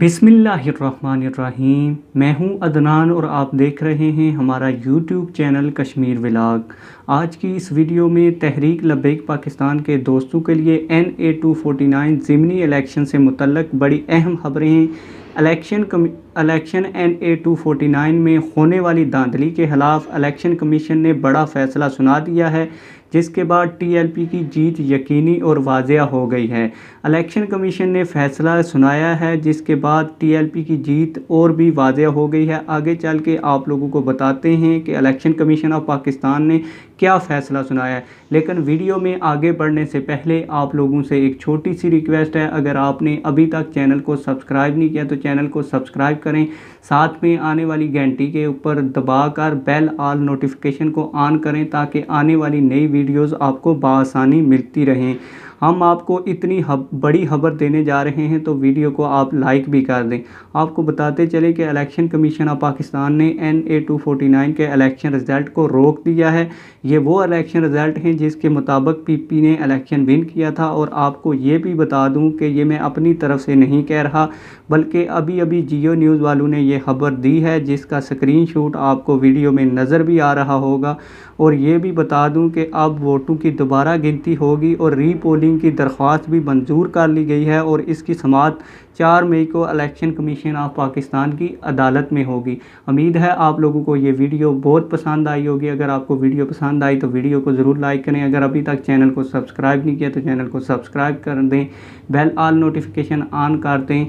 बिस्मिल्लाहिर्रहमानिर्रहीम। मैं हूं अदनान और आप देख रहे हैं हमारा यूट्यूब चैनल कश्मीर व्लॉग। आज की इस वीडियो में तहरीक लब्बैक पाकिस्तान के दोस्तों के लिए NA 249 ज़िमनी इलेक्शन से मुतल्लक बड़ी अहम खबरें हैं। इलेक्शन NA 249 में होने वाली धांधली के खिलाफ इलेक्शन कमीशन ने बड़ा फैसला सुना दिया है, जिसके बाद TLP की जीत यकीनी और वाज़ेह हो गई है। इलेक्शन कमीशन ने फैसला सुनाया है, जिसके बाद TLP की जीत और भी वाज़ेह हो गई है। आगे चल के आप लोगों को बताते हैं कि इलेक्शन कमीशन ऑफ पाकिस्तान ने क्या फ़ैसला सुनाया है। लेकिन वीडियो में आगे बढ़ने से पहले आप लोगों से एक छोटी सी रिक्वेस्ट है, अगर आपने अभी तक चैनल को सब्सक्राइब नहीं किया तो चैनल को सब्सक्राइब करें, साथ में आने वाली घंटी के ऊपर दबाकर बेल ऑल नोटिफिकेशन को ऑन करें ताकि आने वाली नई वीडियोस आपको बआसानी मिलती रहें। हम आपको इतनी बड़ी खबर देने जा रहे हैं तो वीडियो को आप लाइक भी कर दें। आपको बताते चले कि इलेक्शन कमीशन ऑफ पाकिस्तान ने NA 249 के इलेक्शन रिज़ल्ट को रोक दिया है। ये वो इलेक्शन रिज़ल्ट हैं जिसके मुताबिक PP ने इलेक्शन विन किया था। और आपको ये भी बता दूं कि ये मैं अपनी तरफ से नहीं कह रहा, बल्कि अभी अभी जियो न्यूज़ वालों ने ये खबर दी है, जिसका स्क्रीनशॉट आपको वीडियो में नज़र भी आ रहा होगा। और ये भी बता दूं कि अब वोटों की दोबारा गिनती होगी और रीपोलिंग की दरख्वास्त भी मंजूर कर ली गई है और इसकी समाअत 4 मई को इलेक्शन कमीशन ऑफ पाकिस्तान की अदालत में होगी। उम्मीद है आप लोगों को ये वीडियो बहुत पसंद आई होगी। अगर आपको वीडियो पसंद आई तो वीडियो को ज़रूर लाइक करें। अगर अभी तक चैनल को सब्सक्राइब नहीं किया तो चैनल को सब्सक्राइब कर दें, बेल ऑल नोटिफिकेशन ऑन कर दें।